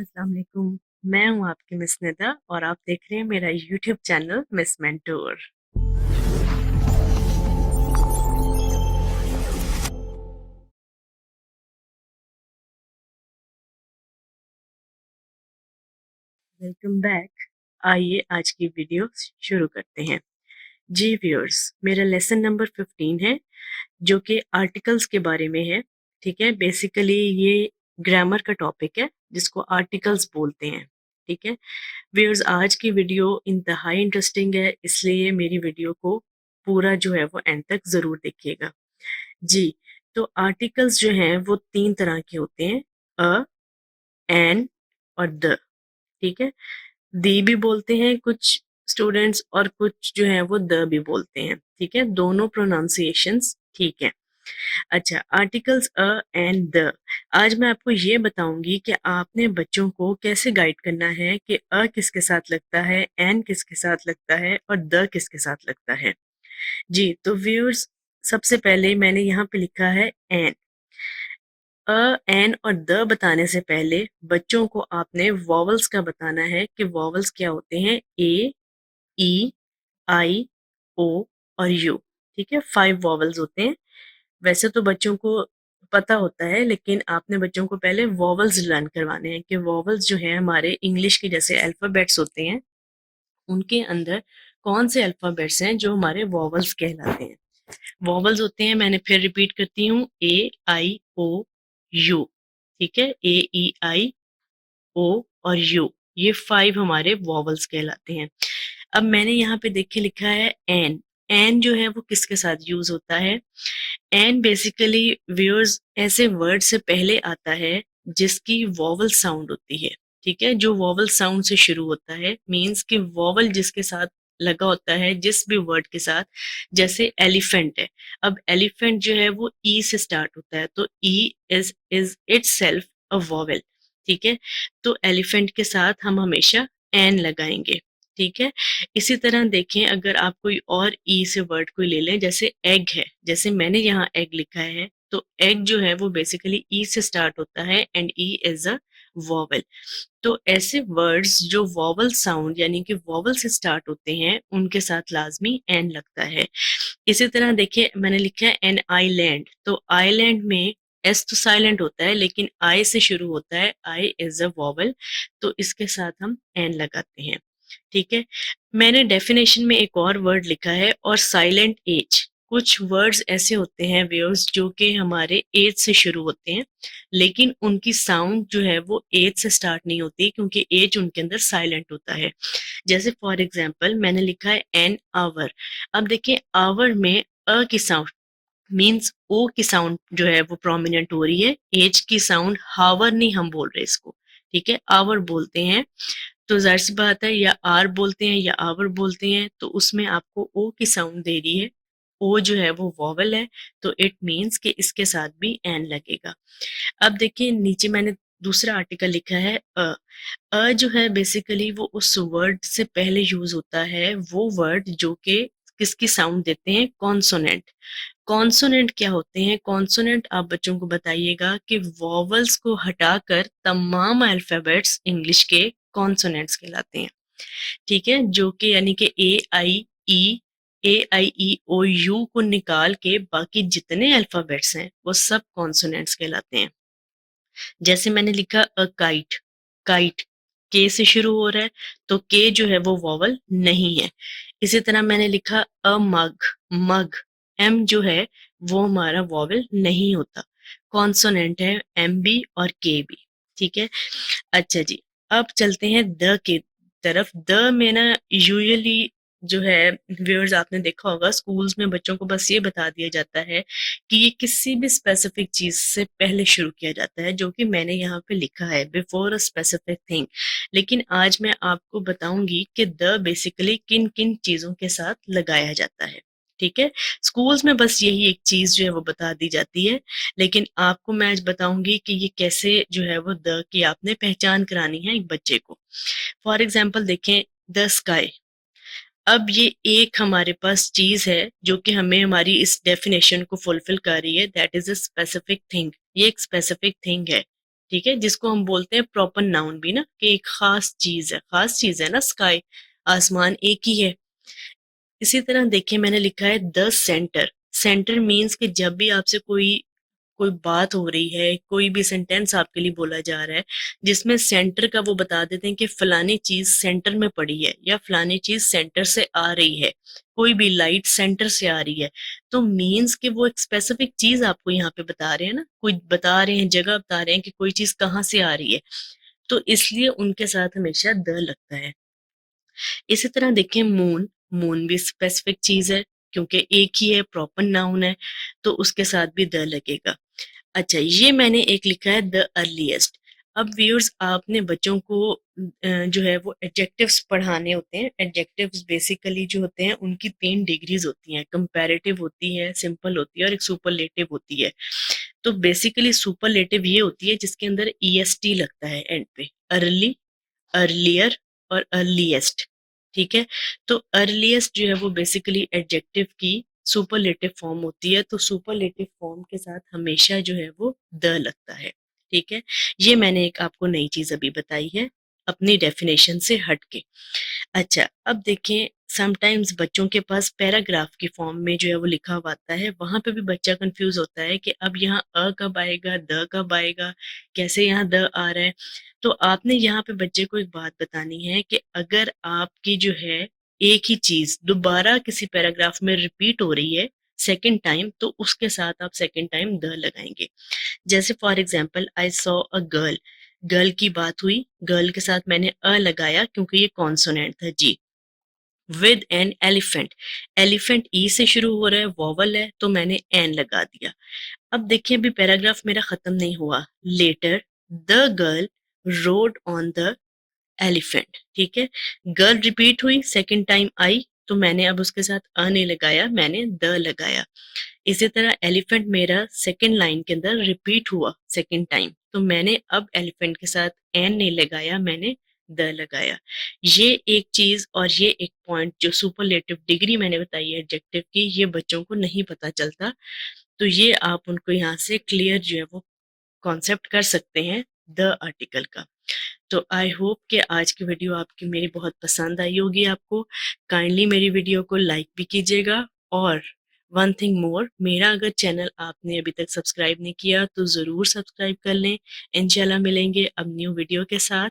अस्सलाम वालेकुम। मैं हूँ आपकी मिस निदा और आप देख रहे हैं मेरा YouTube channel miss mentor. Welcome back. आइए आज की वीडियो शुरू करते हैं। जी व्यूअर्स, मेरा लेसन नंबर 15 है जो कि आर्टिकल्स के बारे में है। ठीक है, बेसिकली ये ग्रामर का टॉपिक है जिसको आर्टिकल्स बोलते हैं। ठीक है व्यूअर्स, आज की वीडियो इंतहाई इंटरेस्टिंग है, इसलिए मेरी वीडियो को पूरा जो है वो एंड तक ज़रूर देखिएगा। जी, तो आर्टिकल्स जो हैं वो 3 तरह के होते हैं, अ, एन और द। ठीक है, दी भी बोलते हैं कुछ स्टूडेंट्स और कुछ जो है वो द भी बोलते हैं। ठीक है, दोनों प्रोनाउंसिएशंस ठीक है। अच्छा, आर्टिकल्स अ एंड द। आज मैं आपको ये बताऊंगी कि आपने बच्चों को कैसे गाइड करना है कि अ किसके साथ लगता है, एन किसके साथ लगता है और द किसके साथ लगता है। जी, तो व्यूअर्स, सबसे पहले मैंने यहाँ पे लिखा है एन। अ, एन और द बताने से पहले बच्चों को आपने वॉवल्स का बताना है कि वॉवल्स क्या होते हैं। ए, ई, आई, ओ और यू। ठीक है, 5 वॉवल्स होते हैं। वैसे तो बच्चों को पता होता है, लेकिन आपने बच्चों को पहले वॉवल्स लर्न करवाने हैं कि वॉवल्स जो है हमारे इंग्लिश के जैसे अल्फ़ाबेट्स होते हैं, उनके अंदर कौन से अल्फ़ाबेट्स हैं जो हमारे वॉवल्स कहलाते हैं। वॉवल्स होते हैं, मैंने फिर रिपीट करती हूँ, ए, आई, ओ, यू। ठीक है, ए, ई, आई, ओ और यू, ये 5 हमारे वॉवल्स कहलाते हैं। अब मैंने यहाँ पे देखिए लिखा है एन। एन जो है वो किसके साथ यूज होता है। एन बेसिकली व्यूअर्स ऐसे वर्ड से पहले आता है जिसकी वॉवल साउंड होती है। ठीक है, जो वॉवल साउंड से शुरू होता है, मीन्स कि वॉवल जिसके साथ लगा होता है जिस भी वर्ड के साथ, जैसे एलिफेंट है। अब एलिफेंट जो है वो ई से स्टार्ट होता है, तो E is itself a vowel. ठीक है, तो एलिफेंट के साथ हम हमेशा एन लगाएंगे। ठीक है, इसी तरह देखें, अगर आप कोई और ई से वर्ड कोई ले लें, जैसे एग है, जैसे मैंने यहाँ एग लिखा है, तो एग जो है वो बेसिकली ई से स्टार्ट होता है and E is a vowel. तो ऐसे वर्ड्स जो वॉवल साउंड यानी कि वॉवल से स्टार्ट होते हैं, उनके साथ लाजमी एन लगता है। इसी तरह देखिए, मैंने लिखा है एन आईलैंड, तो आईलैंड में एस तो साइलेंट होता है लेकिन आई से शुरू होता है, आई इज अ वॉवल, तो इसके साथ हम एन लगाते हैं। ठीक है, मैंने डेफिनेशन में एक और वर्ड लिखा है, और साइलेंट एज। कुछ वर्ड्स ऐसे होते हैं व्यूअर्स जो कि हमारे एज से शुरू होते हैं, लेकिन उनकी साउंड जो है वो एज से स्टार्ट नहीं होती, क्योंकि एज उनके अंदर साइलेंट होता है। जैसे फॉर एग्जाम्पल मैंने लिखा है एन आवर। अब देखिए, आवर में अ की साउंड मीन्स ओ की साउंड जो है वो प्रोमिनेंट हो रही है, एज की साउंड हावर नहीं हम बोल रहे इसको। ठीक है, आवर बोलते हैं, तो जाहिर सी बात है, या आर बोलते हैं या आवर बोलते हैं, तो उसमें आपको ओ की साउंड दे रही है। ओ जो है वो वॉवल है, तो इट मीन्स कि इसके साथ भी एन लगेगा। अब देखिए, नीचे मैंने दूसरा आर्टिकल लिखा है अ। जो है बेसिकली वो उस वर्ड से पहले यूज होता है, वो वर्ड जो कि किसकी साउंड देते हैं, कॉन्सोनेंट। कॉन्सोनेंट क्या होते हैं, कॉन्सोनेंट आप बच्चों को बताइएगा कि वॉवल्स को हटाकर तमाम अल्फाबेट्स इंग्लिश के कॉन्सोनेंट्स कहलाते हैं। ठीक है, जो कि यानी कि ए आई ई ओ यू को निकाल के बाकी जितने अल्फाबेट्स हैं वो सब कॉन्सोनेंट्स कहलाते हैं। जैसे मैंने लिखा अ काइट, काइट के से शुरू हो रहा है, तो के जो है वो वॉवल नहीं है। इसी तरह मैंने लिखा अ मग, मग, एम जो है वो हमारा वॉवल नहीं होता, कॉन्सोनेंट है एम बी और के बी। ठीक है, अच्छा जी, अब चलते हैं द के तरफ। द में ना यूजुअली जो है व्यूअर्स, आपने देखा होगा स्कूल्स में बच्चों को बस ये बता दिया जाता है कि ये किसी भी स्पेसिफिक चीज से पहले शुरू किया जाता है, जो कि मैंने यहाँ पे लिखा है बिफोर अ स्पेसिफिक थिंग। लेकिन आज मैं आपको बताऊंगी कि द बेसिकली किन किन चीजों के साथ लगाया जाता है। ठीक है, स्कूल्स में बस यही एक चीज जो है वो बता दी जाती है, लेकिन आपको मैं आज बताऊंगी कि ये कैसे जो है वो द की आपने पहचान करानी है एक बच्चे को। फॉर एग्जाम्पल देखें, द स्काई। अब ये एक हमारे पास चीज है जो कि हमें हमारी इस डेफिनेशन को फुलफिल कर रही है, that is a specific thing. ये एक स्पेसिफिक थिंग है। ठीक है, जिसको हम बोलते हैं प्रॉपर नाउन भी ना, कि एक खास चीज है ना, स्काई, आसमान एक ही है। इसी तरह देखिए मैंने लिखा है द सेंटर। सेंटर मीन्स कि जब भी आपसे कोई कोई बात हो रही है, कोई भी सेंटेंस आपके लिए बोला जा रहा है जिसमें सेंटर का वो बता देते हैं कि फलानी चीज सेंटर में पड़ी है या फलानी चीज सेंटर से आ रही है, कोई भी लाइट सेंटर से आ रही है, तो मीन्स कि वो एक स्पेसिफिक चीज आपको यहाँ पे बता रहे हैं ना, कोई बता रहे हैं, जगह बता रहे हैं कि कोई चीज कहाँ से आ रही है, तो इसलिए उनके साथ हमेशा द लगता है। इसी तरह देखिए मून, मून भी स्पेसिफिक चीज है क्योंकि एक ही है, प्रॉपर नाउन है, तो उसके साथ भी द लगेगा। अच्छा, ये मैंने एक लिखा है द अर्लीस्ट। अब व्यूअर्स आपने बच्चों को जो है वो एडजेक्टिव्स पढ़ाने होते हैं। एडजेक्टिव्स बेसिकली जो होते हैं उनकी 3 डिग्रीज होती हैं, कंपैरेटिव होती है, सिंपल होती है और एक सुपरलेटिव होती है। तो बेसिकली सुपरलेटिव ये होती है जिसके अंदर ईएसटी लगता है एंड पे, अर्ली, अर्लियर और अर्लीस्ट। ठीक है, तो अर्लीस्ट जो है वो बेसिकली एडजेक्टिव की सुपरलेटिव फॉर्म होती है, तो सुपरलेटिव फॉर्म के साथ हमेशा जो है वो द लगता है। ठीक है, ये मैंने एक आपको नई चीज अभी बताई है अपनी डेफिनेशन से हटके। अच्छा, अब देखें समटाइम्स बच्चों के पास पैराग्राफ की फॉर्म में जो है वो लिखा हुआ आता है, वहां पे भी बच्चा कंफ्यूज होता है कि अब यहाँ अ कब आएगा, द कब आएगा, कैसे यहाँ द आ रहा है। तो आपने यहाँ पे बच्चे को एक बात बतानी है कि अगर आपकी जो है एक ही चीज दोबारा किसी पैराग्राफ में रिपीट हो रही है सेकंड टाइम, तो उसके साथ आप सेकंड टाइम द लगाएंगे। जैसे for example I saw a girl, girl की बात हुई, गर्ल के साथ मैंने अ लगाया क्योंकि ये कॉन्सोनेंट था जी। With an elephant, elephant E से शुरू हो रहा है, वॉवल है, तो मैंने एन लगा दिया। अब देखिए अभी पैराग्राफ मेरा खत्म नहीं हुआ। Letter the girl rode on the elephant. ठीक है, गर्ल रिपीट हुई, सेकंड टाइम आई, तो मैंने अब उसके साथ अ नहीं लगाया, मैंने द लगाया। इसी तरह एलिफेंट मेरा सेकंड लाइन के अंदर रिपीट हुआ सेकंड टाइम, तो मैंने अब एलिफेंट के साथ एन नहीं लगाया, मैंने द लगाया। ये एक चीज और ये एक पॉइंट जो सुपरलेटिव डिग्री मैंने बताई है एडजेक्टिव की, ये बच्चों को नहीं पता चलता, तो ये आप उनको यहाँ से क्लियर जो है वो कॉन्सेप्ट कर सकते हैं द आर्टिकल का। तो आई होप कि आज की वीडियो आपकी मेरी बहुत पसंद आई होगी आपको। काइंडली मेरी वीडियो को लाइक भी कीजिएगा, और वन थिंग मोर, मेरा अगर चैनल आपने अभी तक सब्सक्राइब नहीं किया तो ज़रूर सब्सक्राइब कर लें। इंशाल्लाह मिलेंगे अब न्यू वीडियो के साथ।